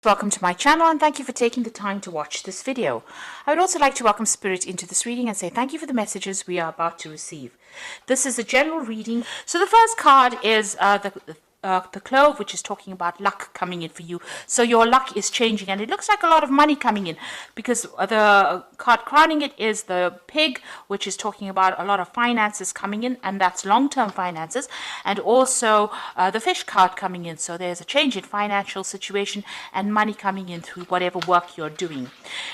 Welcome to my channel and thank you for taking the time to watch this video. I would also like to welcome Spirit into this reading and say thank you for the messages we are about to receive. This is a general reading. So the first card is the Clove, which is talking about luck coming in for you. So your luck is changing and it looks like a lot of money coming in, because the card crowning it is the Pig, which is talking about a lot of finances coming in, and that's long-term finances, and also the Fish card coming in. So there's a change in financial situation and money coming in through whatever work you're doing.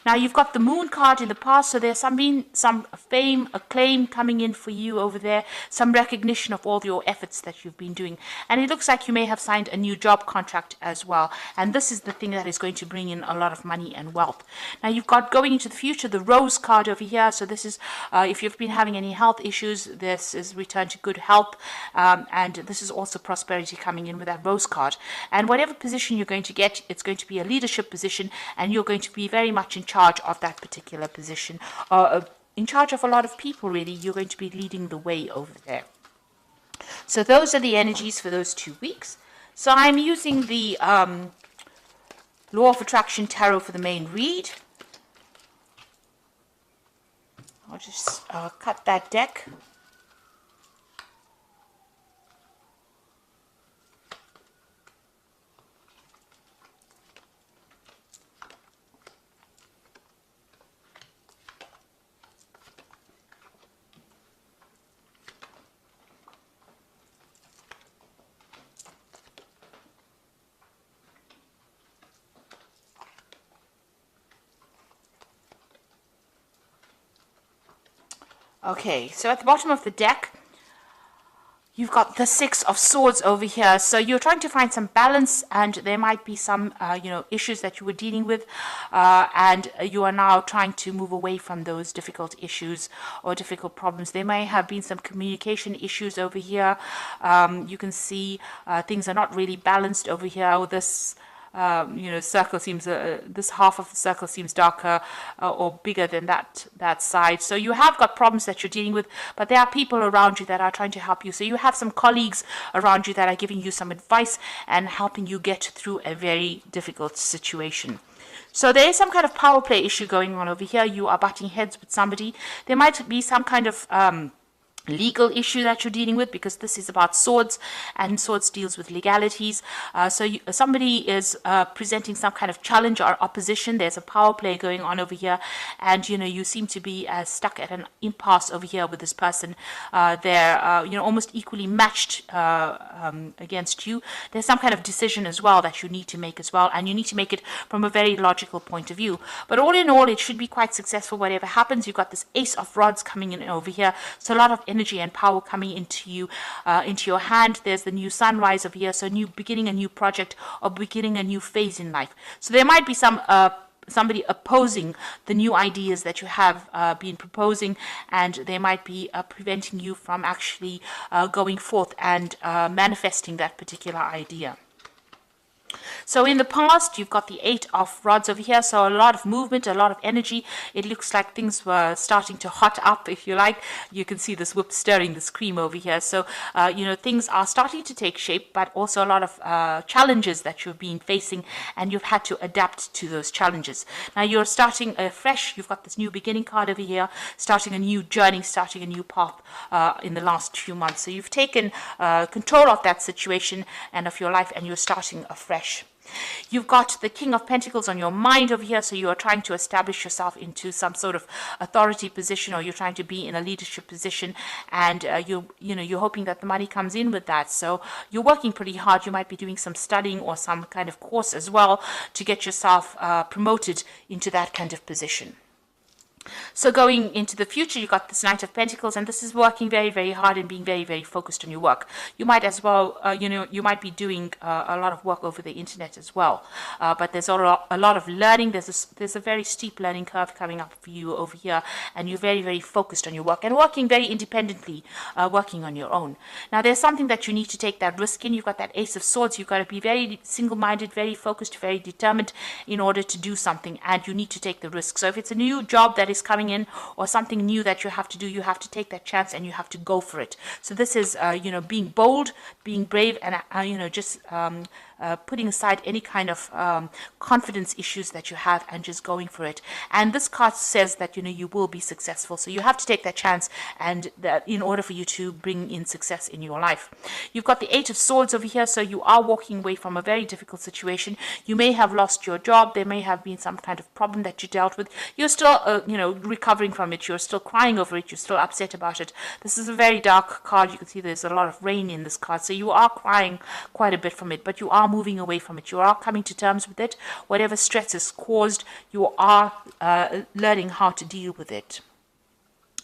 Now you've got the Moon card in the past, so there's some fame, acclaim coming in for you over there, some recognition of all your efforts that you've been doing, and it looks like you may have signed a new job contract as well, and this is the thing that is going to bring in a lot of money and wealth. Now you've got going into the future the Rose card over here, so this is if you've been having any health issues, this is return to good health, and this is also prosperity coming in with that Rose card. And whatever position you're going to get, it's going to be a leadership position, and you're going to be very much in charge of that particular position, in charge of a lot of people. Really, you're going to be leading the way over there. So those are the energies for those 2 weeks. So I'm using the Law of Attraction Tarot for the main read. I'll just cut that deck. Okay, so at the bottom of the deck, you've got the Six of Swords over here. So you're trying to find some balance, and there might be some, issues that you were dealing with, and you are now trying to move away from those difficult issues or difficult problems. There may have been some communication issues over here. You can see things are not really balanced over here. This circle seems, this half of the circle seems darker or bigger than that side. So you have got problems that you're dealing with, but there are people around you that are trying to help you. So you have some colleagues around you that are giving you some advice and helping you get through a very difficult situation. So there is some kind of power play issue going on over here. You are butting heads with somebody. There might be some kind of legal issue that you're dealing with, because this is about swords, and swords deals with legalities. Somebody is presenting some kind of challenge or opposition. There's a power play going on over here, and you seem to be stuck at an impasse over here with this person. They're almost equally matched against you. There's some kind of decision as well that you need to make as well, and you need to make it from a very logical point of view. But all in all, it should be quite successful whatever happens. You've got this Ace of Rods coming in over here, so a lot of energy and power coming into you, into your hand. There's the new sunrise over here, so beginning a new project or beginning a new phase in life. So there might be somebody opposing the new ideas that you have been proposing, and they might be preventing you from actually going forth and manifesting that particular idea. So in the past, you've got the Eight of Rods over here, so a lot of movement, a lot of energy. It looks like things were starting to hot up, if you like. You can see this whip stirring this cream over here. So, things are starting to take shape, but also a lot of challenges that you've been facing, and you've had to adapt to those challenges. Now you're starting fresh. You've got this new beginning card over here, starting a new journey, starting a new path in the last few months. So you've taken control of that situation and of your life, and you're starting afresh. You've got the King of Pentacles on your mind over here, so you are trying to establish yourself into some sort of authority position, or you're trying to be in a leadership position, and you're hoping that the money comes in with that. So you're working pretty hard. You might be doing some studying or some kind of course as well to get yourself promoted into that kind of position. So going into the future, you've got this Knight of Pentacles, and this is working very, very hard and being very, very focused on your work. You might as well, you might be doing a lot of work over the internet as well. But there's a lot of learning. There's a very steep learning curve coming up for you over here, and you're very, very focused on your work and working very independently, working on your own. Now, there's something that you need to take that risk in. You've got that Ace of Swords. You've got to be very single-minded, very focused, very determined in order to do something, and you need to take the risk. So if it's a new job that is coming in, or something new that you have to do, you have to take that chance and you have to go for it. So this is, being bold, being brave, and, just putting aside any kind of confidence issues that you have and just going for it. And this card says that, you know, you will be successful. So you have to take that chance, and that in order for you to bring in success in your life. You've got the Eight of Swords over here. So you are walking away from a very difficult situation. You may have lost your job. There may have been some kind of problem that you dealt with. You're still, you know, recovering from it. You're still crying over it. You're still upset about it. This is a very dark card. You can see there's a lot of rain in this card. So you are crying quite a bit from it, but you are moving away from it. You are coming to terms with it. Whatever stress is caused, you are learning how to deal with it.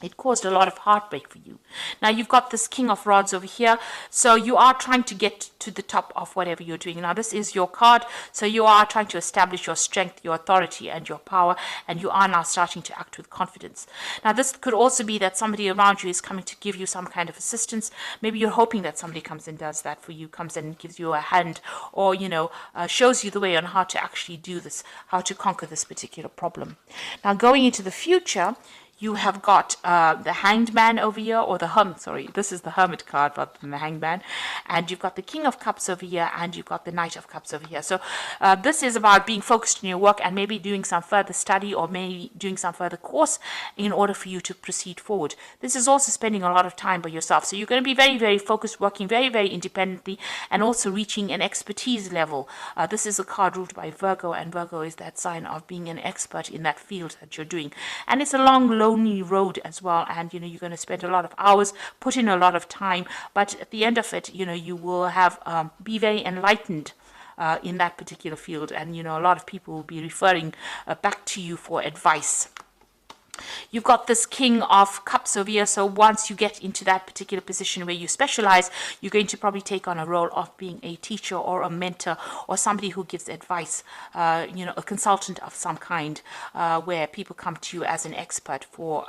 It caused a lot of heartbreak for you. Now you've got this King of Rods over here. So you are trying to get to the top of whatever you're doing. Now this is your card. So you are trying to establish your strength, your authority, and your power. And you are now starting to act with confidence. Now this could also be that somebody around you is coming to give you some kind of assistance. Maybe you're hoping that somebody comes and does that for you, comes and gives you a hand, or, you know, shows you the way on how to actually do this, how to conquer this particular problem. Now going into the future, you have got the Hanged Man over here, or the this is the Hermit card rather than the Hanged Man. And you've got the King of Cups over here, and you've got the Knight of Cups over here. So this is about being focused in your work and maybe doing some further study, or maybe doing some further course in order for you to proceed forward. This is also spending a lot of time by yourself. So you're going to be very, very focused, working very, very independently, and also reaching an expertise level. This is a card ruled by Virgo, and Virgo is that sign of being an expert in that field that you're doing. And it's a long, lonely road as well, and, you know, you're going to spend a lot of hours, put in a lot of time, but at the end of it, you know, you will have be very enlightened in that particular field, and, you know, a lot of people will be referring back to you for advice. You've got this King of Cups over here. So once you get into that particular position where you specialize, you're going to probably take on a role of being a teacher or a mentor, or somebody who gives advice, you know, a consultant of some kind, where people come to you as an expert for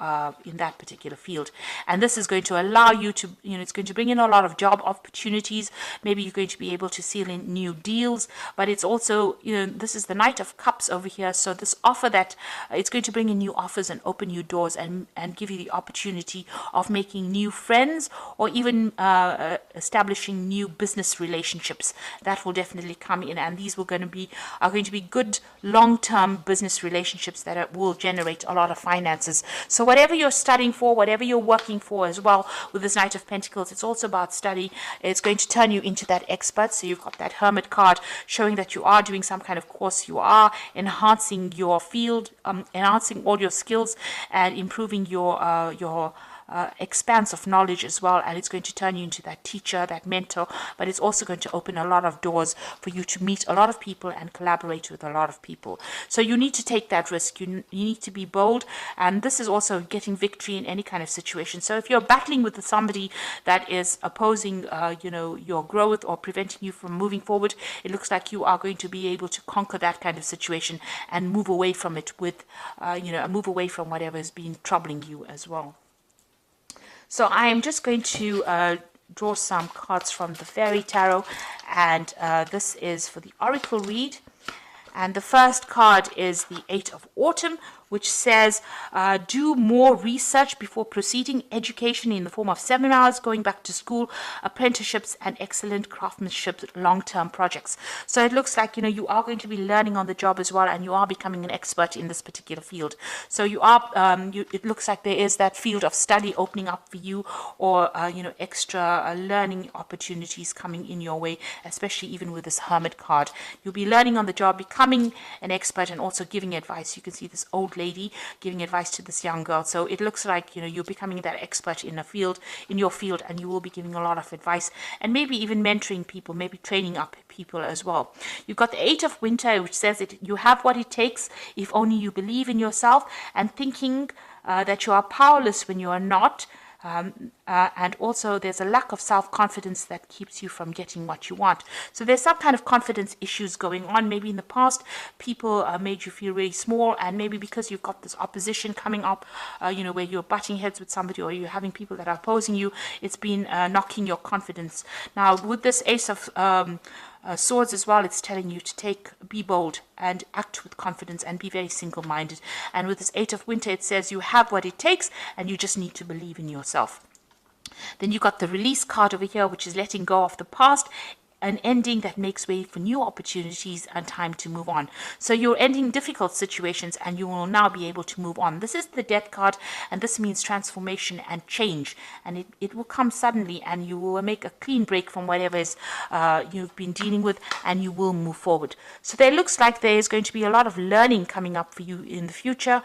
in that particular field. And this is going to allow you to, you know, it's going to bring in a lot of job opportunities. Maybe you're going to be able to seal in new deals, but it's also, you know, this is the Knight of Cups over here. So this offer that it's going to bring in new offers and open new doors, and give you the opportunity of making new friends, or even establishing new business relationships. That will definitely come in, and these are going to be good long-term business relationships that will generate a lot of finances. So whatever you're studying for, whatever you're working for as well, with this Knight of Pentacles, it's also about study. It's going to turn you into that expert. So you've got that Hermit card showing that you are doing some kind of course, you are enhancing your field, enhancing all your skills, and improving your expanse of knowledge as well. And it's going to turn you into that teacher, that mentor, but it's also going to open a lot of doors for you to meet a lot of people and collaborate with a lot of people. So you need to take that risk. You need to be bold, and this is also getting victory in any kind of situation. So if you're battling with somebody that is opposing you know, your growth, or preventing you from moving forward, it looks like you are going to be able to conquer that kind of situation and move away from it with you know, move away from whatever has been troubling you as well. So I am just going to draw some cards from the Fairy Tarot, and this is for the Oracle read. And the first card is the Eight of Autumn, which says, do more research before proceeding. Education in the form of seminars, going back to school, apprenticeships, and excellent craftsmanship long-term projects. So it looks like, you know, you are going to be learning on the job as well, and you are becoming an expert in this particular field. So you are, it looks like there is that field of study opening up for you, or, you know, extra learning opportunities coming in your way, especially even with this Hermit card. You'll be learning on the job, becoming an expert, and also giving advice. You can see this old lady giving advice to this young girl. So it looks like, you know, you're becoming that expert in a field, in your field, and you will be giving a lot of advice, and maybe even mentoring people, maybe training up people as well. You've got the Eight of Winter, which says that you have what it takes if only you believe in yourself, and thinking that you are powerless when you are not. And also there's a lack of self-confidence that keeps you from getting what you want. So there's some kind of confidence issues going on. Maybe in the past people made you feel really small, and maybe because you've got this opposition coming up, you know, where you're butting heads with somebody, or you're having people that are opposing you, it's been knocking your confidence. Now with this Ace of Swords as well, it's telling you to be bold and act with confidence and be very single-minded. And with this Eight of Winter, it says you have what it takes, and you just need to believe in yourself. Then you got the Release card over here, which is letting go of the past. an ending that makes way for new opportunities and time to move on. So you're ending difficult situations and you will now be able to move on. This is the Death card, and this means transformation and change, and it will come suddenly, and you will make a clean break from whatever is you've been dealing with, and you will move forward. So there looks like there is going to be a lot of learning coming up for you in the future,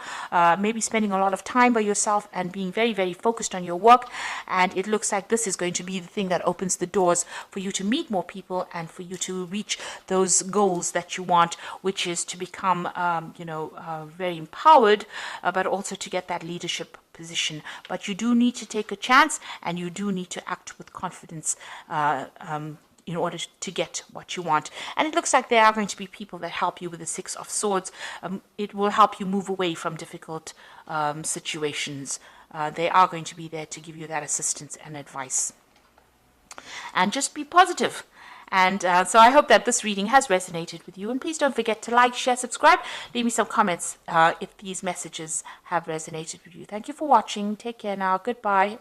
maybe spending a lot of time by yourself and being very, very focused on your work. And it looks like this is going to be the thing that opens the doors for you to meet more people and for you to reach those goals that you want, which is to become, very empowered, but also to get that leadership position. But you do need to take a chance, and you do need to act with confidence in order to get what you want. And it looks like there are going to be people that help you with the Six of Swords. It will help you move away from difficult situations. They are going to be there to give you that assistance and advice. And just be positive. And so I hope that this reading has resonated with you. And please don't forget to like, share, subscribe. Leave me some comments if these messages have resonated with you. Thank you for watching. Take care now. Goodbye.